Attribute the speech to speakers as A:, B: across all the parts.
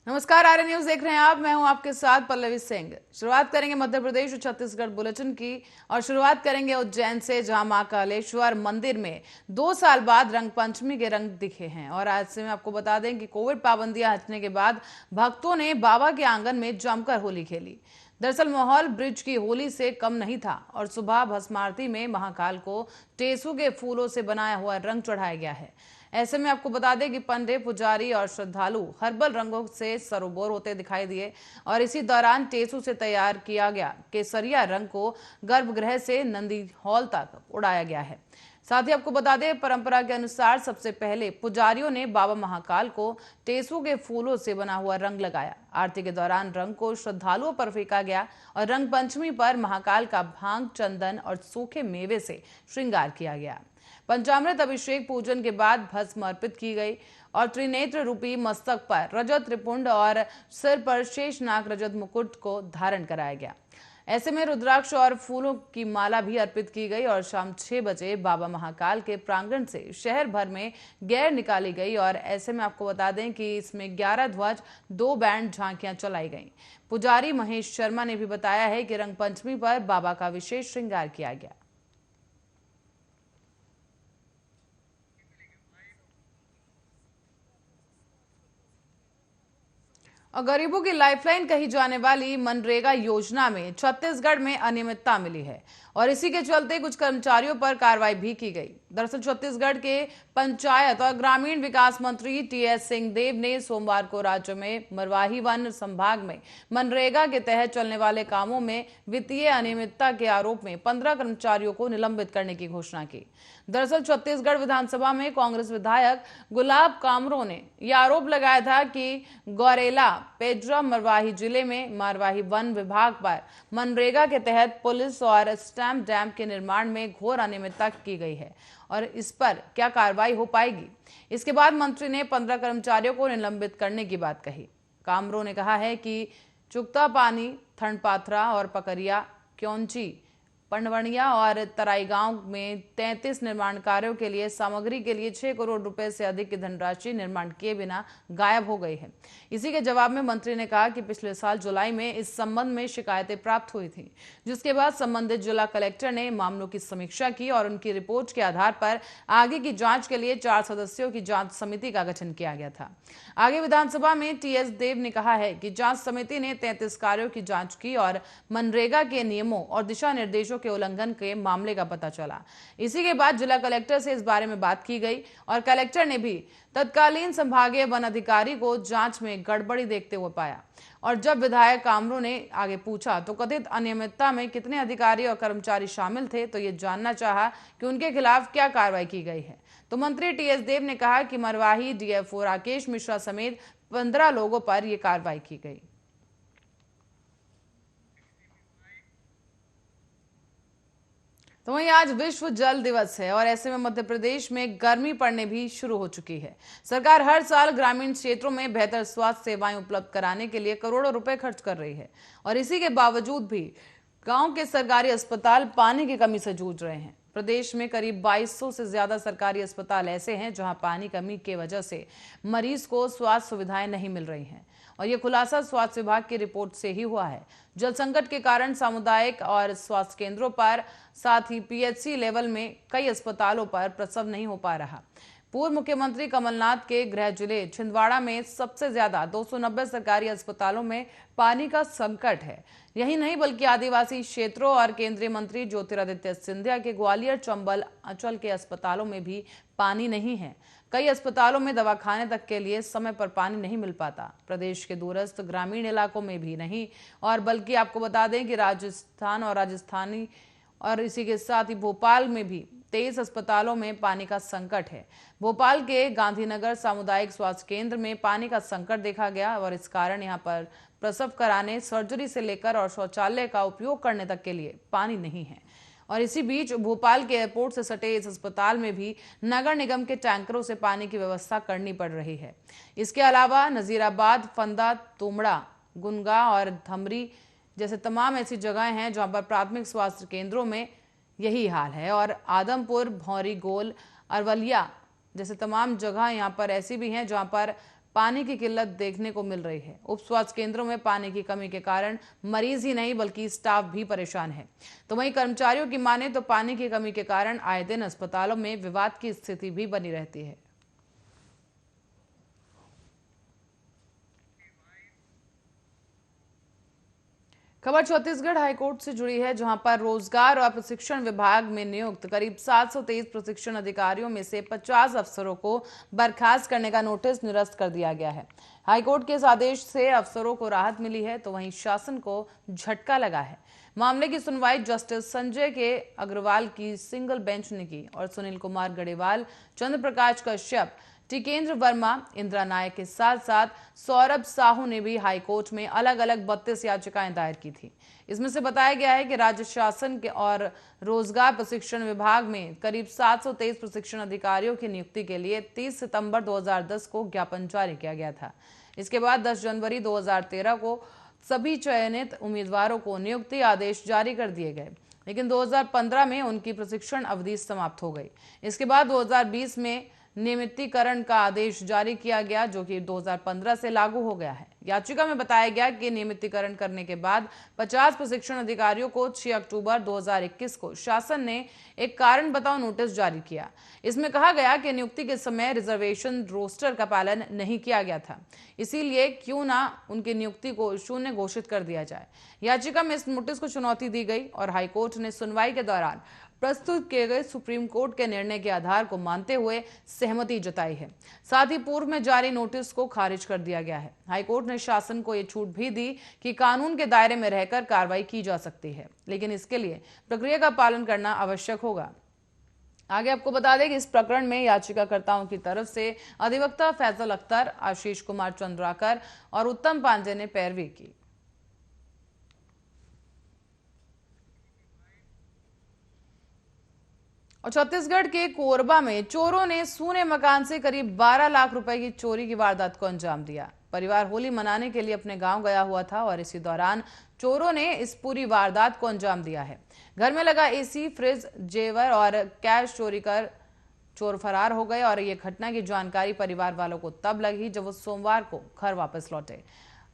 A: नमस्कार, आर्य न्यूज देख रहे हैं आप। मैं हूं आपके साथ पल्लवी सिंह। शुरुआत करेंगे मध्य प्रदेश और छत्तीसगढ़ बुलेटिन की और शुरुआत करेंगे उज्जैन से, जहां महाकालेश्वर मंदिर में 2 साल बाद रंग पंचमी के रंग दिखे हैं। और आज से मैं आपको बता दें कि कोविड पाबंदियां हटने के बाद भक्तों ने बाबा के आंगन में जमकर होली खेली। दरअसल माहौल ब्रिज की होली से कम नहीं था और सुबह भस्म आरती में महाकाल को टेसू के फूलों से बनाया हुआ रंग चढ़ाया गया है। ऐसे में आपको बता दें कि पंडित, पुजारी और श्रद्धालु हर्बल रंगों से सरोबोर होते दिखाई दिए और इसी दौरान टेसू से तैयार किया गया केसरिया रंग को गर्भगृह से नंदी हॉल तक उड़ाया गया है। साथ ही आपको बता दें, परंपरा के अनुसार सबसे पहले पुजारियों ने बाबा महाकाल को टेसू के फूलों से बना हुआ रंग लगाया। आरती के दौरान रंग को श्रद्धालुओं पर फेंका गया और रंग पंचमी पर महाकाल का भांग, चंदन और सूखे मेवे से श्रृंगार किया गया। पंचामृत अभिषेक पूजन के बाद भस्म अर्पित की गई और त्रिनेत्र रूपी मस्तक पर रजत त्रिपुंड और सिर पर शेषनाग रजत मुकुट को धारण कराया गया। ऐसे में रुद्राक्ष और फूलों की माला भी अर्पित की गई और शाम 6 बजे बाबा महाकाल के प्रांगण से शहर भर में गैर निकाली गई। और ऐसे में आपको बता दें कि इसमें 11 ध्वज, 2 बैंड झांकियां चलाई गईं। पुजारी महेश शर्मा ने भी बताया है कि रंग पंचमी पर बाबा का विशेष श्रृंगार किया गया। और गरीबों की लाइफलाइन कही जाने वाली मनरेगा योजना में छत्तीसगढ़ में अनियमितता मिली है और इसी के चलते कुछ कर्मचारियों पर कार्रवाई भी की गई। दरअसल छत्तीसगढ़ के पंचायत और ग्रामीण विकास मंत्री टीएस सिंहदेव ने सोमवार को राज्य में मरवाही वन संभाग में मनरेगा के तहत चलने वाले कामों में वित्तीय अनियमितता के आरोप में 15 कर्मचारियों को निलंबित करने की घोषणा की। दरअसल छत्तीसगढ़ विधानसभा में कांग्रेस विधायक गुलाब कामरो ने यह आरोप लगाया था कि गौरेला पेड्रा मरवाही जिले में मरवाही वन विभाग पर मनरेगा के तहत पुलिस और स्टैम्प डैम के निर्माण में घोर अनियमितता की गई है और इस पर क्या कार्रवाई हो पाएगी। इसके बाद मंत्री ने 15 कर्मचारियों को निलंबित करने की बात कही। कामरो ने कहा है कि चुकता पानी, थंडपाथरा और पकरिया, क्योंची, पंडवणिया और तराई गांव में 33 निर्माण कार्यों के लिए सामग्री के लिए 6 करोड़ रुपए से अधिक की धनराशि निर्माण किए बिना गायब हो गई है। इसी के जवाब में मंत्री ने कहा कि पिछले साल जुलाई में इस संबंध में शिकायतें प्राप्त हुई थी, जिसके बाद संबंधित जिला कलेक्टर ने मामलों की समीक्षा की और उनकी रिपोर्ट के आधार पर आगे की जांच के लिए 4 सदस्यों की जांच समिति का गठन किया गया था। आगे विधानसभा में टीएस देव ने कहा है कि जांच समिति ने 33 कार्यों की जांच की और मनरेगा के नियमों और दिशा निर्देशों के उल्लंघन के मामले का पता चला। इसी के बाद जिला कलेक्टर से इस बारे में बात की गई और कलेक्टर ने भी तत्कालीन संभागीय वन अधिकारी को जांच में गड़बड़ी देखते हुए पाया। और जब विधायक कामरो ने आगे पूछा तो कथित अनियमितता में कितने अधिकारी और कर्मचारी शामिल थे, तो ये जानना चाहा कि उनके खिलाफ क्या कार्रवाई की गई है। तो मंत्री टीएस देव ने कहा कि मरवाही डीएफओ राकेश मिश्रा समेत 15 लोगों पर यह कार्रवाई की गई। तो वहीं आज विश्व जल दिवस है और ऐसे में मध्य प्रदेश में गर्मी पड़ने भी शुरू हो चुकी है। सरकार हर साल ग्रामीण क्षेत्रों में बेहतर स्वास्थ्य सेवाएं उपलब्ध कराने के लिए करोड़ों रुपए खर्च कर रही है और इसी के बावजूद भी गांव के सरकारी अस्पताल पानी की कमी से जूझ रहे हैं। प्रदेश में करीब 2200 से ज्यादा सरकारी अस्पताल ऐसे हैं जहां पानी कमी की वजह से मरीज को स्वास्थ्य सुविधाएं नहीं मिल रही हैं और यह खुलासा स्वास्थ्य विभाग की रिपोर्ट से ही हुआ है। जल संकट के कारण सामुदायिक और स्वास्थ्य केंद्रों पर, साथ ही पीएचसी लेवल में कई अस्पतालों पर प्रसव नहीं हो पा रहा। पूर्व मुख्यमंत्री कमलनाथ के गृह जिले छिंदवाड़ा में सबसे ज्यादा 290 सरकारी अस्पतालों में पानी का संकट है। यही नहीं बल्कि आदिवासी क्षेत्रों और केंद्रीय मंत्री ज्योतिरादित्य सिंधिया के ग्वालियर, चंबल, अंचल के अस्पतालों में भी पानी नहीं है। कई अस्पतालों में दवाखाने तक के लिए समय पर पानी नहीं मिल पाता। प्रदेश के दूरस्थ ग्रामीण इलाकों में भी नहीं और बल्कि आपको बता दें कि राजस्थानी और इसी के साथ ही भोपाल में भी 23 अस्पतालों में पानी का संकट है। भोपाल के गांधीनगर सामुदायिक स्वास्थ्य केंद्र में पानी का संकट देखा गया और इस कारण यहां पर प्रसव कराने, सर्जरी से लेकर और शौचालय का उपयोग करने तक के लिए पानी नहीं है। और इसी बीच भोपाल के एयरपोर्ट से सटे इस अस्पताल में भी नगर निगम के टैंकरों से पानी की व्यवस्था करनी पड़ रही है। इसके अलावा नजीराबाद, फंदा, तुमड़ा, गुनगा और धमरी जैसे तमाम ऐसी जगहें हैं जहां पर प्राथमिक स्वास्थ्य केंद्रों में यही हाल है और आदमपुर, भौरी, गोल, अरवलिया जैसे तमाम जगह यहाँ पर ऐसी भी हैं जहाँ पर पानी की किल्लत देखने को मिल रही है। उप स्वास्थ्य केंद्रों में पानी की कमी के कारण मरीज ही नहीं बल्कि स्टाफ भी परेशान है। तो वहीं कर्मचारियों की माने तो पानी की कमी के कारण आए दिन अस्पतालों में विवाद की स्थिति भी बनी रहती है। खबर छत्तीसगढ़ हाईकोर्ट से जुड़ी है, जहां पर रोजगार और प्रशिक्षण विभाग में नियुक्त करीब 723 प्रशिक्षण अधिकारियों में से 50 अफसरों को बर्खास्त करने का नोटिस निरस्त कर दिया गया है। हाईकोर्ट के इस आदेश से अफसरों को राहत मिली है, तो वहीं शासन को झटका लगा है। मामले की सुनवाई जस्टिस संजय के अग्रवाल की सिंगल बेंच ने की और सुनील कुमार गढ़ेवाल, चंद्र प्रकाश कश्यप, टिकेंद्र वर्मा, इंदिरा नायक के साथ साथ सौरभ साहू ने भी हाईकोर्ट में अलग अलग 32 याचिकाएं दायर की थी। इसमें से बताया गया है कि राज्य शासन के और रोजगार प्रशिक्षण विभाग में करीब 723 प्रशिक्षण अधिकारियों की नियुक्ति के लिए 30 सितंबर 2010 को ज्ञापन जारी किया गया था। इसके बाद 10 जनवरी 2013 को सभी चयनित उम्मीदवारों को नियुक्ति आदेश जारी कर दिए गए, लेकिन 2015 में उनकी प्रशिक्षण अवधि समाप्त हो गई। इसके बाद 2020 में नियमितीकरण का आदेश जारी किया गया, जो कि 2015 से लागू हो गया है। याचिका में बताया गया कि नियमितीकरण करने के बाद 50 प्रशिक्षण अधिकारियों को 6 अक्टूबर 2021 को शासन ने एक कारण बताओ नोटिस जारी किया। इसमें कहा गया कि नियुक्ति के समय रिजर्वेशन रोस्टर का पालन नहीं किया गया था, इसीलिए क्यों ना उनकी नियुक्ति को शून्य घोषित कर दिया जाए। याचिका में इस नोटिस को चुनौती दी गई और हाईकोर्ट ने सुनवाई के दौरान प्रस्तुत किए गए सुप्रीम कोर्ट के निर्णय के आधार को मानते हुए सहमति जताई है। साथ ही पूर्व में जारी नोटिस को खारिज कर दिया गया है। हाईकोर्ट ने शासन को यह छूट भी दी कि कानून के दायरे में रहकर कार्रवाई की जा सकती है, लेकिन इसके लिए प्रक्रिया का पालन करना आवश्यक होगा। आगे आपको बता दें कि इस प्रकरण में याचिकाकर्ताओं की तरफ से अधिवक्ता फैजल अख्तर, आशीष कुमार चंद्राकर और उत्तम पांडे ने पैरवी की। और छत्तीसगढ़ के कोरबा में चोरों ने सूने मकान से करीब 12 लाख रुपए की चोरी की वारदात को अंजाम दिया। परिवार होली मनाने के लिए अपने गांव गया हुआ था और इसी दौरान चोरों ने इस पूरी वारदात को अंजाम दिया है। घर में लगा एसी, फ्रिज, जेवर और कैश चोरी कर चोर फरार हो गए और ये घटना की जानकारी परिवार वालों को तब लगी जब वो सोमवार को घर वापस लौटे।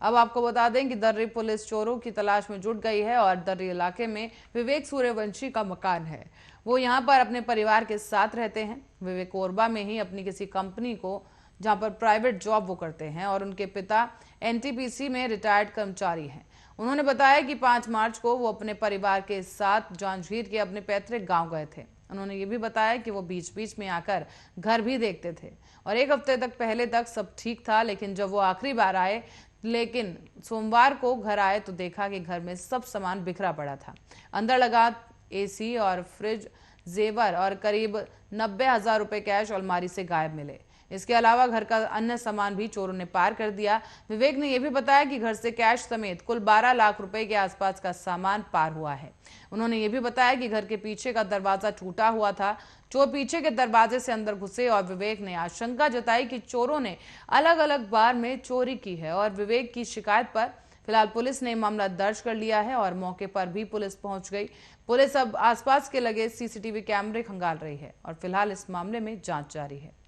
A: अब आपको बता दें कि दर्री पुलिस चोरों की तलाश में जुट गई है और दर्री इलाके में विवेक सूर्यवंशी का मकान है। वो यहाँ पर अपने परिवार के साथ रहते हैं। विवेक कोरबा में ही अपनी किसी कंपनी को जहाँ पर प्राइवेट जॉब वो करते हैं और उनके पिता एनटीपीसी में रिटायर्ड कर्मचारी हैं। उन्होंने बताया कि 5 मार्च को वो अपने परिवार के साथ जांजगीर के अपने पैतृक गाँव गए थे। उन्होंने ये भी बताया कि वो बीच बीच में आकर घर भी देखते थे और 1 हफ्ते तक पहले तक सब ठीक था, लेकिन जब वो आखिरी बार आए लेकिन सोमवार को घर आए तो देखा कि घर में सब सामान बिखरा पड़ा था। अंदर लगा एसी और फ्रिज, जेवर और करीब 90,000 रुपए कैश अलमारी से गायब मिले। इसके अलावा घर का अन्य सामान भी चोरों ने पार कर दिया। विवेक ने यह भी बताया कि घर से कैश समेत कुल 12 लाख रुपए के आसपास का सामान पार हुआ है। उन्होंने ये भी बताया कि घर के पीछे का दरवाजा टूटा हुआ था। चोर पीछे के दरवाजे से अंदर घुसे और विवेक ने आशंका जताई कि चोरों ने अलग अलग बार में चोरी की है और विवेक की शिकायत पर फिलहाल पुलिस ने मामला दर्ज कर लिया है और मौके पर भी पुलिस पहुंच गई। पुलिस अब आसपास के लगे सीसीटीवी कैमरे खंगाल रही है और फिलहाल इस मामले में जांच जारी है।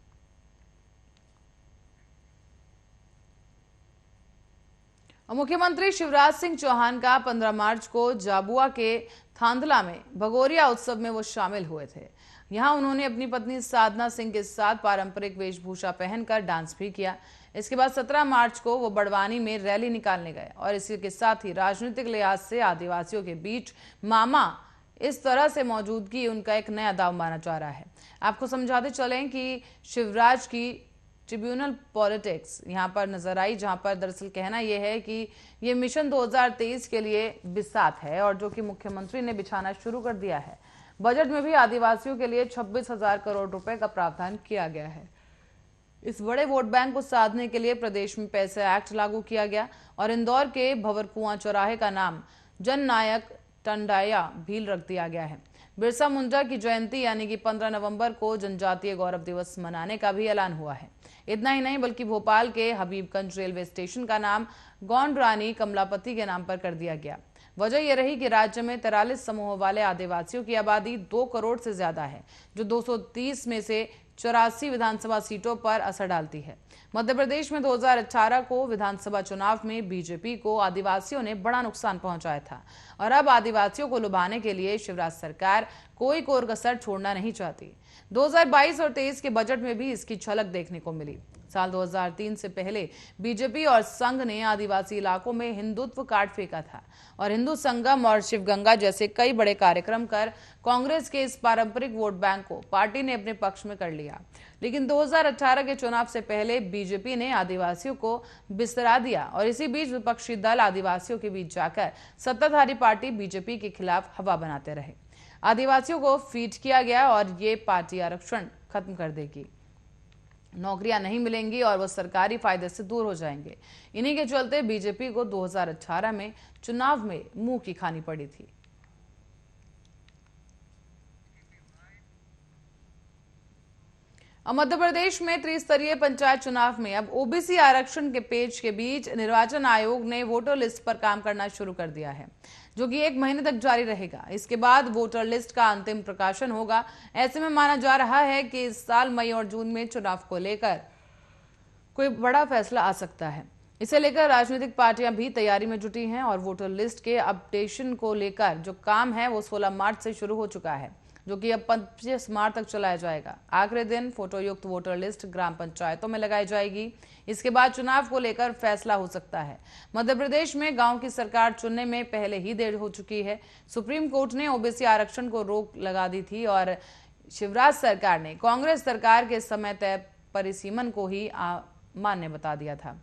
A: मुख्यमंत्री शिवराज सिंह चौहान का 15 मार्च को झाबुआ के थांदला में भगोरिया उत्सव में वो शामिल हुए थे। यहां उन्होंने अपनी पत्नी साधना सिंह के साथ पारंपरिक वेशभूषा पहनकर डांस भी किया। इसके बाद 17 मार्च को वो बड़वानी में रैली निकालने गए और इसी के साथ ही राजनीतिक लिहाज से आदिवासियों के बीच मामा इस तरह से मौजूदगी उनका एक नया दाव माना जा रहा है। आपको समझाते चलें कि शिवराज की ट्रिब्यूनल पॉलिटिक्स यहां पर नजर आई, जहां पर दरअसल कहना यह है कि ये मिशन 2023 के लिए बिसात है और जो कि मुख्यमंत्री ने बिछाना शुरू कर दिया है। बजट में भी आदिवासियों के लिए 26,000 करोड़ रुपए का प्रावधान किया गया है। इस बड़े वोट बैंक को साधने के लिए प्रदेश में पैसे एक्ट लागू किया गया और इंदौर के भंवरकुआं चौराहे का नाम जननायक टंडाया भी रख दिया गया है। बिरसा मुंडा की जयंती यानी कि 15 नवंबर को जनजातीय गौरव दिवस मनाने का भी ऐलान हुआ है। इतना ही नहीं बल्कि भोपाल के हबीबगंज रेलवे स्टेशन का नाम गौंड रानी कमलापति के नाम पर कर दिया गया। वजह यह रही कि राज्य में 43 समूह वाले आदिवासियों की आबादी 2 करोड़ से ज्यादा है, जो 230 में से 84 विधानसभा सीटों पर असर डालती है। मध्य प्रदेश में 2018 को विधानसभा चुनाव में बीजेपी को आदिवासियों ने बड़ा नुकसान पहुंचाया था और अब आदिवासियों को लुभाने के लिए शिवराज सरकार कोई कोर कसर छोड़ना नहीं चाहती। 2022 और 23 के बजट में भी इसकी झलक देखने को मिली। साल 2003 से पहले बीजेपी और संघ ने आदिवासी इलाकों में हिंदुत्व कार्ड फेंका था और हिंदू संगम और शिवगंगा जैसे कई बड़े कार्यक्रम कर कांग्रेस के इस पारंपरिक वोट बैंक को पार्टी ने अपने पक्ष में कर लिया। लेकिन 2018 के चुनाव से पहले बीजेपी ने आदिवासियों को बिसरा दिया और इसी बीच विपक्षी दल आदिवासियों के बीच जाकर सत्ताधारी पार्टी बीजेपी के खिलाफ हवा बनाते रहे। आदिवासियों को फीड किया गया और ये पार्टी आरक्षण खत्म कर देगी, नौकरियां नहीं मिलेंगी और वो सरकारी फायदे से दूर हो जाएंगे। इन्हीं के चलते बीजेपी को 2018 में चुनाव में मुंह की खानी पड़ी थी। अब मध्य प्रदेश में त्रिस्तरीय पंचायत चुनाव में अब ओबीसी आरक्षण के पेच के बीच निर्वाचन आयोग ने वोटर लिस्ट पर काम करना शुरू कर दिया है, जो कि 1 महीने तक जारी रहेगा। इसके बाद वोटर लिस्ट का अंतिम प्रकाशन होगा। ऐसे में माना जा रहा है कि इस साल मई और जून में चुनाव को लेकर कोई बड़ा फैसला आ सकता है। इसे लेकर राजनीतिक पार्टियां भी तैयारी में जुटी हैं और वोटर लिस्ट के अपडेशन को लेकर जो काम है वो 16 मार्च से शुरू हो चुका है, जो कि अब 25 मार्च तक चलाया जाएगा। आखिरी दिन फोटोयुक्त वोटर लिस्ट ग्राम पंचायतों में लगाई जाएगी। इसके बाद चुनाव को लेकर फैसला हो सकता है। मध्य प्रदेश में गांव की सरकार चुनने में पहले ही देर हो चुकी है। सुप्रीम कोर्ट ने ओबीसी आरक्षण को रोक लगा दी थी और शिवराज सरकार ने कांग्रेस सरकार के समय तय परिसीमन को ही मान्य बता दिया था।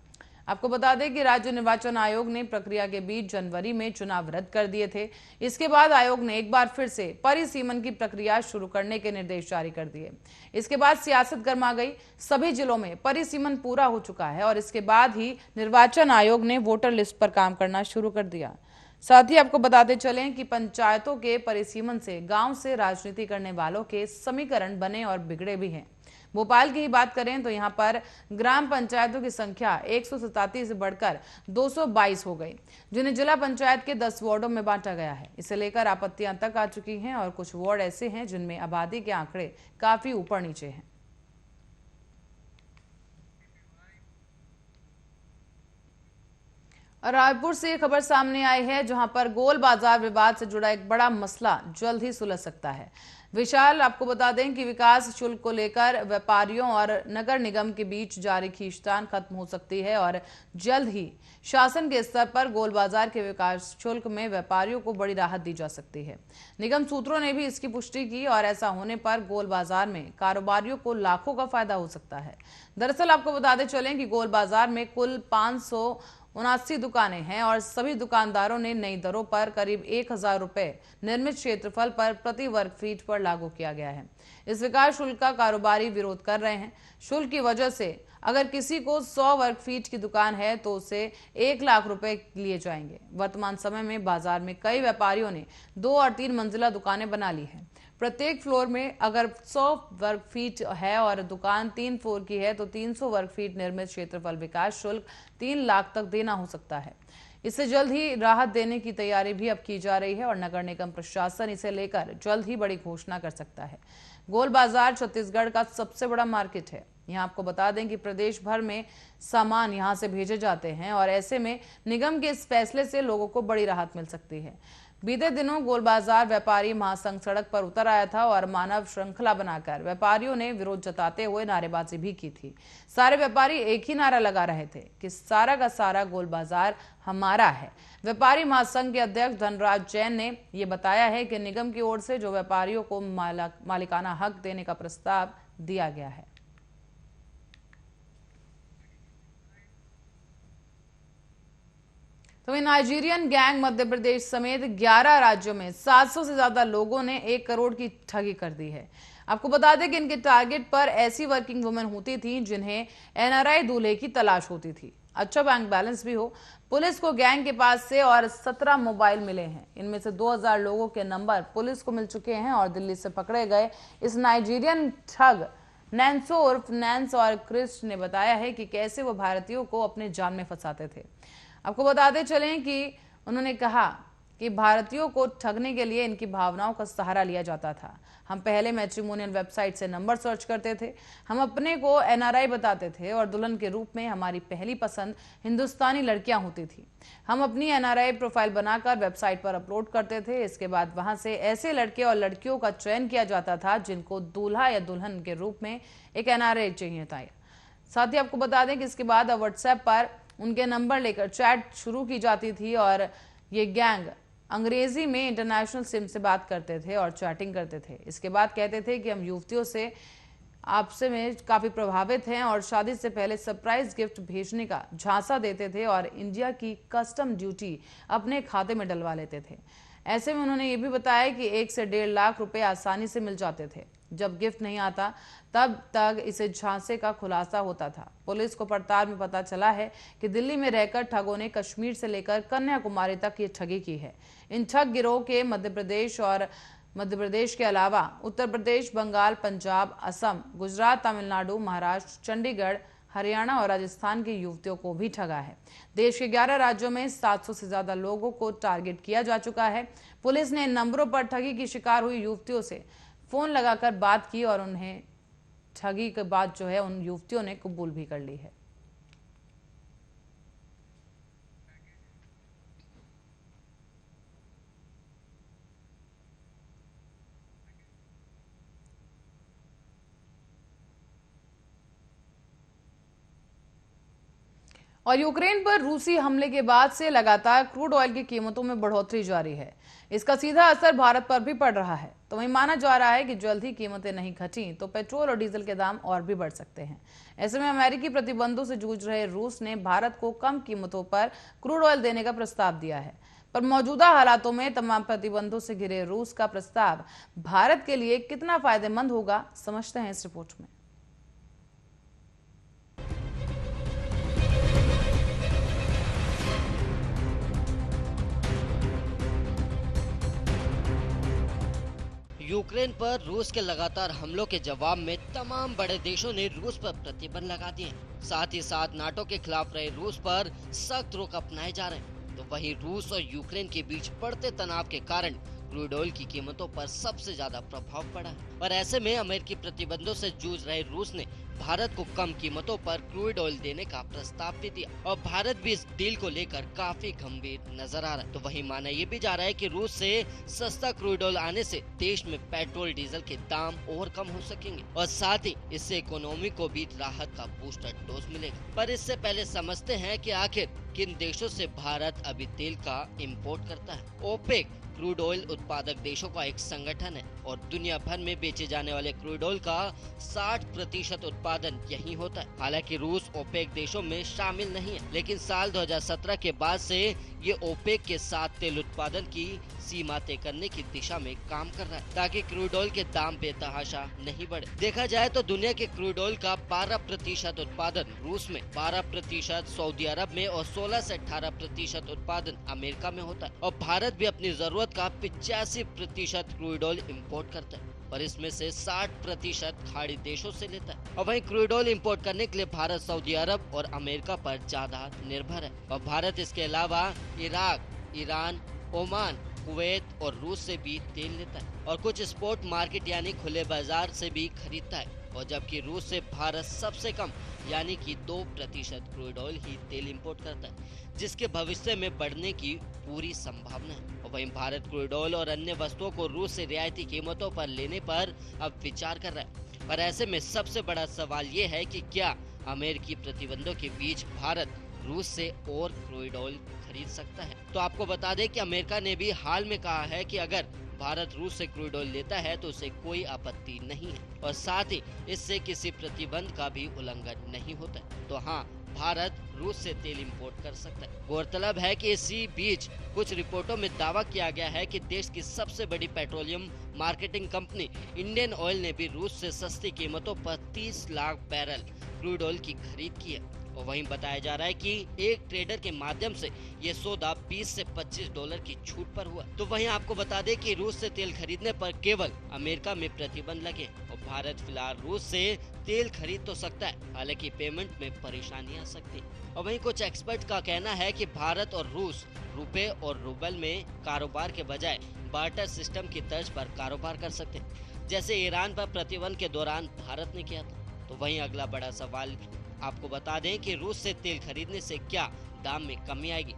A: आपको बता दें कि राज्य निर्वाचन आयोग ने प्रक्रिया के बीच जनवरी में चुनाव रद्द कर दिए थे। इसके बाद आयोग ने एक बार फिर से परिसीमन की प्रक्रिया शुरू करने के निर्देश जारी कर दिए। इसके बाद सियासत गर्मा गई। सभी जिलों में परिसीमन पूरा हो चुका है और इसके बाद ही निर्वाचन आयोग ने वोटर लिस्ट पर काम करना शुरू कर दिया। साथ ही आपको बताते चलें कि पंचायतों के परिसीमन से गांव से राजनीति करने वालों के समीकरण बने और बिगड़े भी हैं। भोपाल की ही बात करें तो यहां पर ग्राम पंचायतों की संख्या 137 से बढ़कर 222 हो गई, जिन्हें जिला पंचायत के 10 वार्डों में बांटा गया है। इसे लेकर आपत्तियां तक आ चुकी हैं और कुछ वार्ड ऐसे हैं जिनमें आबादी के आंकड़े काफी ऊपर नीचे हैं। रायपुर से खबर सामने आई है, जहां पर गोल बाजार विवाद से जुड़ा एक बड़ा मसला जल्द ही सुलझ सकता है। विशाल, आपको बता दें कि विकास शुल्क को लेकर व्यापारियों और नगर निगम के बीच जारी खींचतान खत्म हो सकती है और जल्द ही शासन के स्तर पर गोल बाजार के विकास शुल्क में व्यापारियों को बड़ी राहत दी जा सकती है। निगम सूत्रों ने भी इसकी पुष्टि की और ऐसा होने पर गोल बाजार में कारोबारियों को लाखों का फायदा हो सकता है। दरअसल आपको बताते चलें कि गोल बाजार में कुल 579 दुकानें हैं और सभी दुकानदारों ने नई दरों पर करीब 1000 रुपए निर्मित क्षेत्रफल पर प्रति वर्ग फीट पर लागू किया गया है। इस विकास शुल्क का कारोबारी विरोध कर रहे हैं। शुल्क की वजह से अगर किसी को 100 वर्ग फीट की दुकान है तो उसे 1 लाख रुपए लिए जाएंगे। वर्तमान समय में बाजार में कई व्यापारियों ने 2 और 3 मंजिला दुकानें बना ली हैं। प्रत्येक फ्लोर में अगर 100 वर्ग फीट है और दुकान 3 फ्लोर की है तो 300 वर्ग फीट निर्मित क्षेत्रफल विकास शुल्क 3 लाख तक देना हो सकता है। इससे जल्द ही राहत देने की तैयारी भी अब की जा रही है और नगर निगम प्रशासन इसे लेकर जल्द ही बड़ी घोषणा कर सकता है। गोल बाजार छत्तीसगढ़ का सबसे बड़ा मार्केट है। यहाँ आपको बता दें कि प्रदेश भर में सामान यहाँ से भेजे जाते हैं और ऐसे में निगम के इस फैसले से लोगों को बड़ी राहत मिल सकती है। बीते दिनों गोल बाजार व्यापारी महासंघ सड़क पर उतर आया था और मानव श्रृंखला बनाकर व्यापारियों ने विरोध जताते हुए नारेबाजी भी की थी। सारे व्यापारी एक ही नारा लगा रहे थे कि सारा का सारा गोल बाजार हमारा है। व्यापारी महासंघ के अध्यक्ष धनराज जैन ने यह बताया है कि निगम की ओर से जो व्यापारियों को मालिकाना हक देने का प्रस्ताव दिया गया है। तो नाइजीरियन गैंग मध्य प्रदेश समेत 11 राज्यों में 700 से ज्यादा लोगों ने 1 करोड़ की ठगी कर दी है। आपको बता दें कि इनके टारगेट पर ऐसी वर्किंग वुमेन होती थी जिन्हें एनआरआई दूल्हे की तलाश होती थी, अच्छा बैंक बैलेंस भी हो। पुलिस को गैंग के पास से और 17 मोबाइल मिले हैं। इनमें से 2000 लोगों के नंबर पुलिस को मिल चुके हैं और दिल्ली से पकड़े गए इस नाइजीरियन ठग नैंसो उर्फ नैंस और क्रिस्ट ने बताया है कि कैसे वो भारतीयों को अपने जाल में फंसाते थे। आपको बताते चलें कि उन्होंने कहा कि भारतीयों को ठगने के लिए इनकी भावनाओं का सहारा लिया जाता था। हम पहले मैट्रिमोनियल वेबसाइट से नंबर सर्च करते थे, हम अपने को एनआरआई बताते थे और दुल्हन के रूप में हमारी पहली पसंद हिंदुस्तानी लड़कियां होती थी। हम अपनी एनआरआई प्रोफाइल बनाकर वेबसाइट पर अपलोड करते थे। इसके बाद वहां से ऐसे लड़के और लड़कियों का चयन किया जाता था जिनको दूल्हा या दुल्हन के रूप में एक एनआरआई चाहिए था। साथ ही आपको बता दें कि इसके बाद व्हाट्सएप पर उनके नंबर लेकर चैट शुरू की जाती थी और ये गैंग अंग्रेजी में इंटरनेशनल सिम से बात करते थे और चैटिंग करते थे। इसके बाद कहते थे कि हम युवतियों से आपसे में काफी प्रभावित हैं और शादी से पहले सरप्राइज गिफ्ट भेजने का झांसा देते थे और इंडिया की कस्टम ड्यूटी अपने खाते में डलवा लेते थे। ऐसे में उन्होंने ये भी बताया कि 1 से 1.5 लाख रुपए आसानी से मिल जाते थे। जब गिफ्ट नहीं आता तब तक इसे झांसे का खुलासा होता था। पुलिस को पड़ताल में पता चला है कि दिल्ली में रहकर ठगों ने कश्मीर से लेकर कन्याकुमारी तक ये ठगी की है। इन ठग गिरोह के मध्य प्रदेश के अलावा उत्तर प्रदेश, बंगाल, पंजाब, असम, गुजरात, तमिलनाडु, महाराष्ट्र, चंडीगढ़, हरियाणा और राजस्थान की युवतियों को भी ठगा है। देश के 11 राज्यों में 700 से ज्यादा लोगों को टारगेट किया जा चुका है। पुलिस ने इन नंबरों पर ठगी की शिकार हुई युवतियों से फोन लगाकर बात की और उन्हें ठगी के बाद जो है उन युवतियों ने कबूल भी कर ली है। और यूक्रेन पर रूसी हमले के बाद से लगातार क्रूड ऑयल की कीमतों में बढ़ोतरी जारी है। इसका सीधा असर भारत पर भी पड़ रहा है। तो वहीं माना जा रहा है कि जल्द ही कीमतें नहीं घटी तो पेट्रोल और डीजल के दाम और भी बढ़ सकते हैं। ऐसे में अमेरिकी प्रतिबंधों से जूझ रहे रूस ने भारत को कम कीमतों पर क्रूड ऑयल देने का प्रस्ताव दिया है। पर मौजूदा हालातों में तमाम प्रतिबंधों से घिरे रूस का प्रस्ताव भारत के लिए कितना फायदेमंद होगा, समझते हैं इस रिपोर्ट में।
B: यूक्रेन पर रूस के लगातार हमलों के जवाब में तमाम बड़े देशों ने रूस पर प्रतिबंध लगा दिए। साथ ही साथ नाटो के खिलाफ रहे रूस पर सख्त रुख अपनाए जा रहे हैं। तो वहीं रूस और यूक्रेन के बीच बढ़ते तनाव के कारण क्रूड ऑयल की कीमतों पर सबसे ज्यादा प्रभाव पड़ा है। और ऐसे में अमेरिकी प्रतिबंधों से जूझ रहे रूस ने भारत को कम कीमतों पर क्रूड ऑयल देने का प्रस्ताव भी दिया और भारत भी इस डील को लेकर काफी गंभीर नजर आ रहा है। तो वहीं माना ये भी जा रहा है कि रूस से सस्ता क्रूड ऑयल आने से देश में पेट्रोल डीजल के दाम और कम हो सकेंगे और साथ ही इससे इकोनॉमी को भी राहत का बूस्टर डोज मिलेगा। पर इससे पहले समझते हैं कि आखिर किन देशों से भारत अभी तेल का इम्पोर्ट करता है। ओपेक क्रूड ऑयल उत्पादक देशों का एक संगठन है और दुनिया भर में बेचे जाने वाले क्रूड ऑयल का 60% उत्पादन यही होता है। हालांकि रूस ओपेक देशों में शामिल नहीं है, लेकिन साल 2017 के बाद से ये ओपेक के साथ तेल उत्पादन की सीमा तय करने की दिशा में काम कर रहा है ताकि क्रूड ऑयल के दाम बेतहाशा नहीं बढ़े। देखा जाए तो दुनिया के क्रूड ऑयल का 12% उत्पादन रूस में, 12% सऊदी अरब में और 16 से 18% उत्पादन अमेरिका में होता है। और भारत भी अपनी जरूरत का 85% क्रूड ऑयल इम्पोर्ट करता है और इसमें से 60% खाड़ी देशों से लेता है। और वहीं क्रूड ऑयल इम्पोर्ट करने के लिए भारत सऊदी अरब और अमेरिका पर ज्यादा निर्भर है। और भारत इसके अलावा इराक, ईरान, ओमान, कुवैत और रूस से भी तेल लेता है और कुछ स्पॉट मार्केट यानी खुले बाजार से भी खरीदता है। और जबकि रूस से भारत सबसे कम यानी कि 2% क्रूड ऑयल ही तेल इंपोर्ट करता है, जिसके भविष्य में बढ़ने की पूरी संभावना है। और वहीं भारत क्रूड ऑयल और अन्य वस्तुओं को रूस से रियायती कीमतों पर लेने पर अब विचार कर रहा है। पर ऐसे में सबसे बड़ा सवाल ये है कि क्या अमेरिकी प्रतिबंधों के बीच भारत रूस से और क्रूड ऑयल खरीद सकता है। तो आपको बता दें कि अमेरिका ने भी हाल में कहा है कि अगर भारत रूस से क्रूड ऑयल लेता है तो उसे कोई आपत्ति नहीं है और साथ ही इससे किसी प्रतिबंध का भी उल्लंघन नहीं होता है। तो हाँ, भारत रूस से तेल इंपोर्ट कर सकता है। गौरतलब है कि इसी बीच कुछ रिपोर्टों में दावा किया गया है कि देश की सबसे बड़ी petroleum marketing company Indian oil ने भी रूस से सस्ती कीमतों पर 30 लाख बैरल क्रूड ऑयल की खरीद की है। और वहीं बताया जा रहा है कि एक ट्रेडर के माध्यम से ये सौदा 20 से $25 की छूट पर हुआ। तो वहीं आपको बता दें कि रूस से तेल खरीदने पर केवल अमेरिका में प्रतिबंध लगे और भारत फिलहाल रूस से तेल खरीद तो सकता है, हालांकि पेमेंट में परेशानी आ सकती है। और वहीं कुछ एक्सपर्ट का कहना है कि भारत और रूस रुपए और रूबल में कारोबार के बजाय बार्टर सिस्टम की तर्ज पर कारोबार कर सकते हैं, जैसे ईरान पर प्रतिबंध के दौरान भारत ने किया था। तो वहीं अगला बड़ा सवाल, आपको बता दें कि रूस से तेल खरीदने से क्या दाम में कमी आएगी।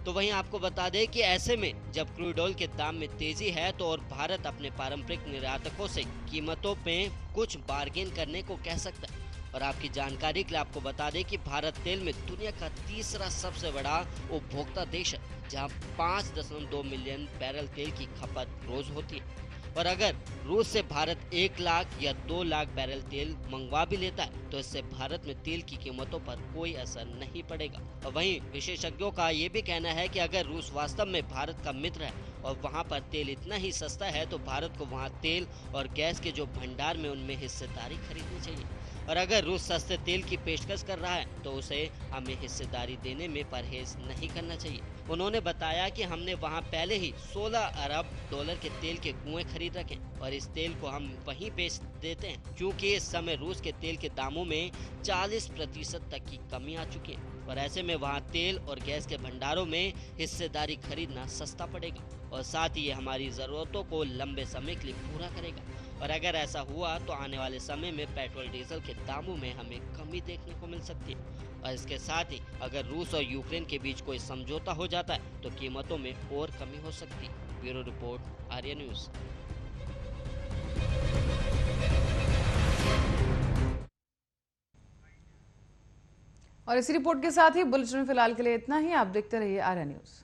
B: तो वहीं आपको बता दें कि ऐसे में जब क्रूड ऑयल के दाम में तेजी है तो और भारत अपने पारंपरिक निर्यातकों से कीमतों में कुछ बार्गेन करने को कह सकता है। और आपकी जानकारी के लिए आपको बता दें कि भारत तेल में दुनिया का तीसरा सबसे बड़ा उपभोक्ता देश है, जहां 5.2 मिलियन बैरल तेल की खपत रोज होती है। और अगर रूस से भारत 1 लाख या 2 लाख बैरल तेल मंगवा भी लेता है तो इससे भारत में तेल की कीमतों पर कोई असर नहीं पड़ेगा। और वहीं विशेषज्ञों का ये भी कहना है कि अगर रूस वास्तव में भारत का मित्र है और वहां पर तेल इतना ही सस्ता है तो भारत को वहां तेल और गैस के जो भंडार में उनमें हिस्सेदारी खरीदनी चाहिए। और अगर रूस सस्ते तेल की पेशकश कर रहा है तो उसे हमें हिस्सेदारी देने में परहेज नहीं करना चाहिए। उन्होंने बताया कि हमने वहां पहले ही 16 अरब डॉलर के तेल के कुएं खरीद रखे और इस तेल को हम वहीं बेच देते हैं, क्योंकि इस समय रूस के तेल के दामों में 40% तक की कमी आ चुकी है। और ऐसे में वहां तेल और गैस के भंडारों में हिस्सेदारी खरीदना सस्ता पड़ेगा और साथ ही ये हमारी जरूरतों को लंबे समय के लिए पूरा करेगा। और अगर ऐसा हुआ तो आने वाले समय में पेट्रोल डीजल के दामों में हमें कमी देखने को मिल सकती है। और इसके साथ ही अगर रूस और यूक्रेन के बीच कोई समझौता हो जाता है तो कीमतों में और कमी हो सकती है। Bureau report, Arya news.
A: और इसी रिपोर्ट के साथ ही बुलेटिन में फिलहाल के लिए इतना ही। आप देखते रहिए आर्या न्यूज।